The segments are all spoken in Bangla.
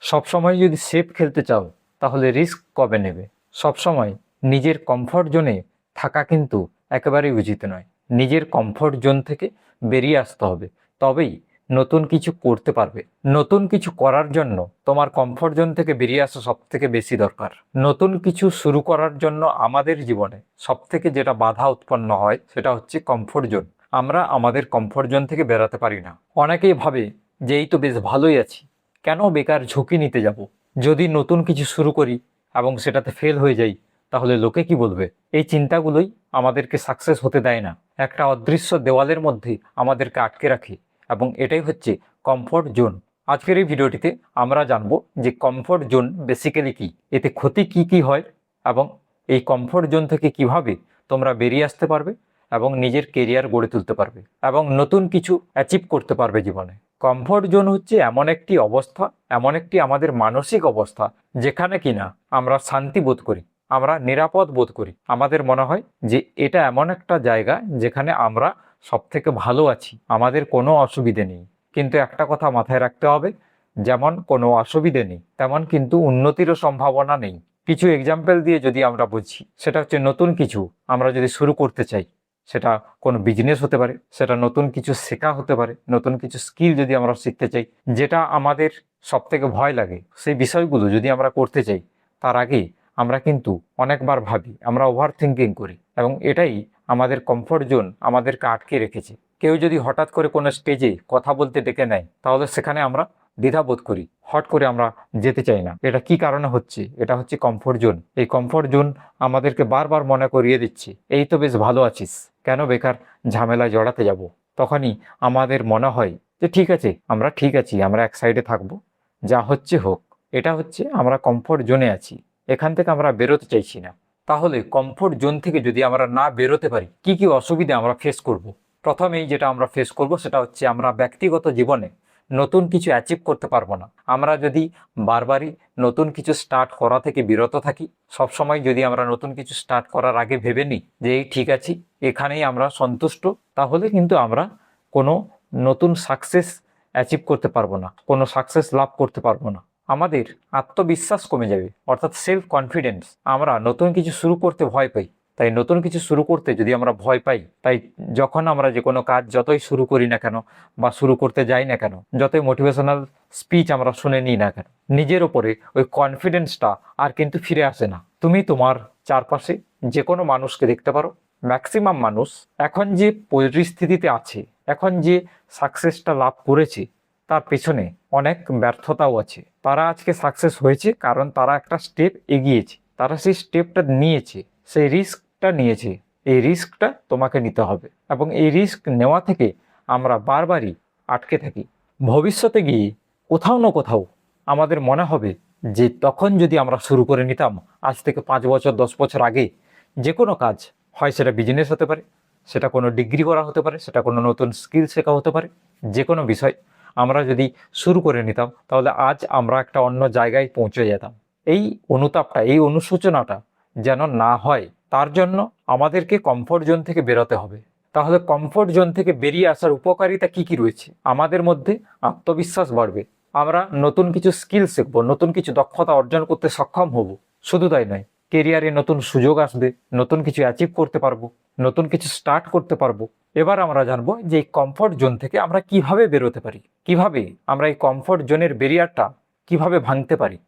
সবসময় যদি সেফ খেলতে চাও তাহলে রিস্ক কবে নেবে? সবসময় নিজের কমফর্ট জোনে থাকা কিন্তু একেবারেই উচিত নয়। নিজের কমফর্ট জোন থেকে বেরিয়ে আসতে হবে, তবেই নতুন কিছু করতে পারবে। নতুন কিছু করার জন্য তোমার কমফর্ট জোন থেকে বেরিয়ে আসা সব থেকে বেশি দরকার। নতুন কিছু শুরু করার জন্য আমাদের জীবনে সব থেকে যেটা বাধা উৎপন্ন হয় সেটা হচ্ছে কমফর্ট জোন। আমরা আমাদের কমফর্ট জোন থেকে বেরোতে পারি না। অনেকেই ভাবে যে এই তো বেশ ভালোই আছি, কেন বেকার ঝুঁকি নিতে যাব? যদি নতুন কিছু শুরু করি এবং সেটাতে ফেল হয়ে যাই তাহলে লোকে কি বলবে? এই চিন্তাগুলোই আমাদেরকে সাকসেস হতে দেয় না, একটা অদৃশ্য দেওয়ালের মধ্যে আমাদেরকে আটকে রাখে, এবং এটাই হচ্ছে কমফর্ট জোন। আজকের এই ভিডিওটিতে আমরা জানবো যে কমফর্ট জোন বেসিক্যালি কি, এতে ক্ষতি কি কি হয়, এবং এই কমফর্ট জোন থেকে কিভাবে তোমরা বেরিয়ে আসতে পারবে এবং নিজের কেরিয়ার গড়ে তুলতে পারবে এবং নতুন কিছু অ্যাচিভ করতে পারবে জীবনে। কমফর্ট জোন হচ্ছে এমন একটি অবস্থা, এমন একটি আমাদের মানসিক অবস্থা যেখানে কিনা আমরা শান্তি বোধ করি, আমরা নিরাপদ বোধ করি। আমাদের মনে হয় যে এটা এমন একটা জায়গা যেখানে আমরা সব থেকে ভালো আছি, আমাদের কোনো অসুবিধে নেই। কিন্তু একটা কথা মাথায় রাখতে হবে, যেমন কোনো অসুবিধে নেই তেমন কিন্তু উন্নতিরও সম্ভাবনা নেই। কিছু এক্সাম্পল দিয়ে যদি আমরা বুঝি, সেটা হচ্ছে নতুন কিছু আমরা যদি শুরু করতে চাই, সেটা কোনো বিজনেস হতে পারে, সেটা নতুন কিছু শেখা হতে পারে, নতুন কিছু স্কিল যদি আমরা শিখতে চাই, যেটা আমাদের সব থেকে ভয় লাগে সেই বিষয়গুলো যদি আমরা করতে চাই, তার আগে আমরা কিন্তু অনেকবার ভাবি, আমরা ওভার থিঙ্কিং করি, এবং এটাই আমাদের কমফর্ট জোন আমাদেরকে আটকে রেখেছে। কেউ যদি হঠাৎ করে কোনো স্টেজে কথা বলতে ডেকে নেয় তাহলে সেখানে আমরা দ্বিধাবোধ করি, হট করে আমরা যেতে চাই না। এটা কি কারণে হচ্ছে? এটা হচ্ছে কমফর্ট জোন। এই কমফর্ট জোন আমাদেরকে বারবার মনে করিয়ে দিচ্ছে এই তো বেশ ভালো আছিস, কেন বেকার ঝামেলায় জড়াতে যাব? তখনই আমাদের মনে হয় যে ঠিক আছে, আমরা ঠিক আছি, আমরা এক সাইডে থাকবো, যা হচ্ছে হোক। এটা হচ্ছে আমরা কমফর্ট জোনে আছি, এখান থেকে আমরা বেরোতে চাইছি না। তাহলে কমফর্ট জোন থেকে যদি আমরা না বেরোতে পারি, কি কি অসুবিধা আমরা ফেস করব? প্রথমেই যেটা আমরা ফেস করব সেটা হচ্ছে আমরা ব্যক্তিগত জীবনে নতুন কিছু অ্যাচিভ করতে পারবো না। আমরা যদি বারবারই নতুন কিছু স্টার্ট করা থেকে বিরত থাকি, সবসময় যদি আমরা নতুন কিছু স্টার্ট করার আগে ভেবে নিই যে এই ঠিক আছি, এখানেই আমরা সন্তুষ্ট, তাহলে কিন্তু আমরা কোনো নতুন সাকসেস অ্যাচিভ করতে পারবো না, কোনো সাকসেস লাভ করতে পারবো না। আমাদের আত্মবিশ্বাস কমে যাবে, অর্থাৎ সেলফ কনফিডেন্স। আমরা নতুন কিছু শুরু করতে ভয় পাই, তাই নতুন কিছু শুরু করতে যদি আমরা ভয় পাই, তাই যখন আমরা যে কোনো কাজ যতই শুরু করি না কেন বা শুরু করতে যাই না কেন, যতই মোটিভেশনাল স্পিচ আমরা শুনে নিই না কেন, নিজের ওপরে ওই কনফিডেন্সটা আর কিন্তু ফিরে আসে না। তুমি তোমার চারপাশে যে কোনো মানুষকে দেখতে পারো, ম্যাক্সিমাম মানুষ এখন যে পরিস্থিতিতে আছে, এখন যে সাকসেসটা লাভ করেছে, তার পেছনে অনেক ব্যর্থতাও আছে। তারা আজকে সাকসেস হয়েছে কারণ তারা একটা স্টেপ এগিয়েছে, তারা সেই স্টেপটা নিয়েছে, সেই রিস্কটা নিয়েছে। এই রিস্কটা তোমাকে নিতে হবে, এবং এই রিস্ক নেওয়া থেকে আমরা বারবারই আটকে থাকি। ভবিষ্যতে গিয়ে কোথাও না কোথাও আমাদের মনে হবে যে তখন যদি আমরা শুরু করে নিতাম, আজ থেকে 5 বছর 10 বছর আগে, যে কোনো কাজ, হয় সেটা বিজনেস হতে পারে, সেটা কোনো ডিগ্রি করা হতে পারে, সেটা কোনো নতুন স্কিল শেখা হতে পারে, যে কোনো বিষয় আমরা যদি শুরু করে নিতাম তাহলে আজ আমরা একটা অন্য জায়গায় পৌঁছে যেতাম। এই অনুতাপটা, এই অনুশোচনাটা যেন না হয়, তার জন্য আমাদেরকে কমফর্ট জোন থেকে বেরোতে হবে। তাহলে কমফর্ট জোন থেকে বেরিয়ে আসার উপকারিতা কি কি রয়েছে? আমাদের মধ্যে আত্মবিশ্বাস বাড়বে, আমরা নতুন কিছু স্কিল শিখবো, নতুন কিছু দক্ষতা অর্জন করতে সক্ষম হব। শুধু তাই নয়, কেরিয়ারে নতুন সুযোগ আসবে, নতুন কিছু অ্যাচিভ করতে পারবো, নতুন কিছু স্টার্ট করতে পারবো। এবার আমরা জানবো যে এই কমফর্ট জোন থেকে আমরা কিভাবে বেরোতে পারি, কিভাবে আমরা এই কমফর্ট জোনের ব্যারিয়ারটা কিভাবে ভাঙতে পারি।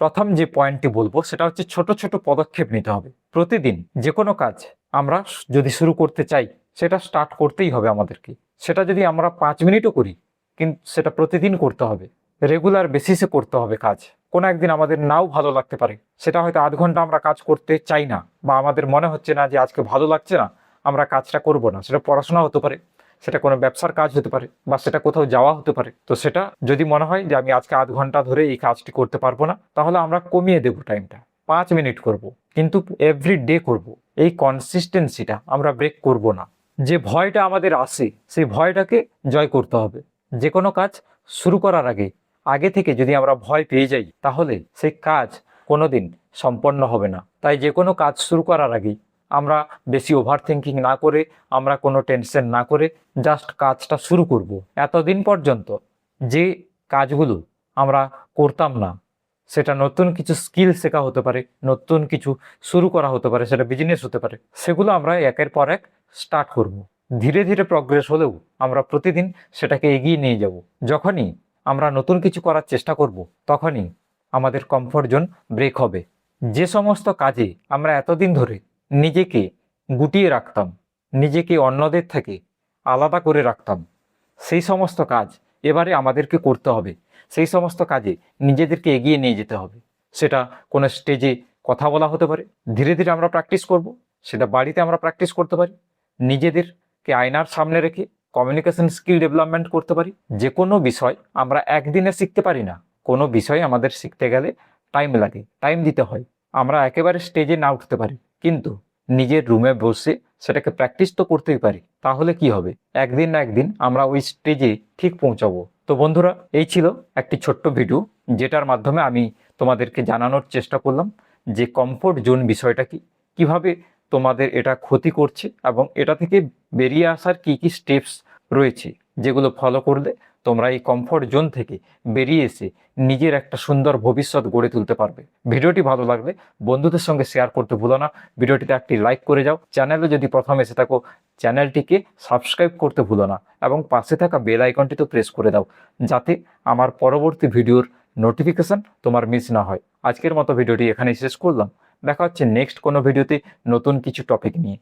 প্রথম যে পয়েন্টটি বলবো সেটা হচ্ছে ছোট ছোট পদক্ষেপ নিতে হবে। প্রতিদিন যে কোনো কাজ আমরা যদি শুরু করতে চাই, সেটা স্টার্ট করতেই হবে আমাদেরকে। সেটা যদি আমরা 5 মিনিটও করি, কিন্তু সেটা প্রতিদিন করতে হবে, রেগুলার বেসিসে করতে হবে কাজ। কোনো একদিন আমাদের নাও ভালো লাগতে পারে, সেটা হয়তো 0.5 ঘন্টা আমরা কাজ করতে চাই না, বা আমাদের মনে হচ্ছে না যে আজকে ভালো লাগছে না, আমরা কাজটা করব না। সেটা পড়াশোনা হতে পারে, সেটা কোনো ব্যবসার কাজ হতে পারে, বা সেটা কোথাও যাওয়া হতে পারে। তো সেটা যদি মনে হয় যে আমি আজকে 0.5 ঘন্টা ধরে এই কাজটি করতে পারবো না, তাহলে আমরা কমিয়ে দেবো টাইমটা, 5 মিনিট করব, কিন্তু এভরি ডে করব। এই কনসিস্টেন্সিটা আমরা ব্রেক করব না। যে ভয়টা আমাদের আসে, সেই ভয়টাকে জয় করতে হবে। যে কোনো কাজ শুরু করার আগে আগে থেকে যদি আমরা ভয় পেয়ে যাই, তাহলে সেই কাজ কোনোদিন সম্পন্ন হবে না। তাই যে কোনো কাজ শুরু করার আগে আমরা বেশি ওভার থিঙ্কিং না করে, আমরা কোনো টেনশন না করে জাস্ট কাজটা শুরু করব। এতদিন পর্যন্ত যে কাজগুলো আমরা করতাম না, সেটা নতুন কিছু স্কিল শেখা হতে পারে, নতুন কিছু শুরু করা হতে পারে, সেটা বিজনেস হতে পারে। সেগুলো আমরা একের পর এক স্টার্ট করব। ধীরে ধীরে প্রগ্রেস হলেও আমরা প্রতিদিন সেটাকে এগিয়ে নিয়ে যাব। যখনই আমরা নতুন কিছু করার চেষ্টা করব, তখনই আমাদের কমফর্ট জোন ব্রেক হবে। যে সমস্ত কাজে আমরা এতদিন ধরে নিজেকে গুটিয়ে রাখতাম, নিজেকে অন্যদের থেকে আলাদা করে রাখতাম, সেই সমস্ত কাজ এবারে আমাদেরকে করতে হবে। সেই সমস্ত কাজে নিজেদেরকে এগিয়ে নিয়ে যেতে হবে। সেটা কোনো স্টেজে কথা বলা হতে পারে, ধীরে ধীরে আমরা প্র্যাকটিস করব। সেটা বাড়িতে আমরা প্র্যাকটিস করতে পারি, নিজেদেরকে আয়নার সামনে রেখে কমিউনিকেশন স্কিল ডেভেলপমেন্ট করতে পারি। যে কোনো বিষয় আমরা একদিনে শিখতে পারি না, কোনো বিষয় আমাদের শিখতে গেলে টাইম লাগে, টাইম দিতে হয়। আমরা একেবারে স্টেজে না উঠতে পারি, কিন্তু নিজের রুমে বসে সেটাকে প্র্যাকটিস তো করতেই পারি। তাহলে কি হবে, একদিন না একদিন আমরা ওই স্টেজে ঠিক পৌঁছাবো। তো বন্ধুরা, এই ছিল একটি ছোট্ট ভিডিও, যেটার মাধ্যমে আমি তোমাদেরকে জানানোর চেষ্টা করলাম যে কমফোর্ট জোন বিষয়টা কি, কিভাবে তোমাদের এটা ক্ষতি করছে এবং এটা থেকে বেরিয়ে আসার কি কি স্টেপস রয়েছে, যেগুলো ফলো করলে তোমরা এই কমফোর্ট জোন থেকে বেরিয়ে এসে নিজের একটা সুন্দর ভবিষ্যৎ গড়ে তুলতে পারবে। ভিডিওটি ভালো লাগলে বন্ধুদের সঙ্গে শেয়ার করতে ভুলো না। ভিডিওটিতে একটি লাইক করে যাও। চ্যানেলে যদি প্রথম এসে থাকো, চ্যানেলটিকে সাবস্ক্রাইব করতে ভুলো না এবং পাশে থাকা বেল আইকনটিতে প্রেস করে দাও, যাতে আমার পরবর্তী ভিডিওর নোটিফিকেশন তোমার মিস না হয়। আজকের মতো ভিডিওটি এখানেই শেষ করলাম। দেখা হচ্ছে নেক্সট কোনো ভিডিওতে নতুন কিছু টপিক নিয়ে।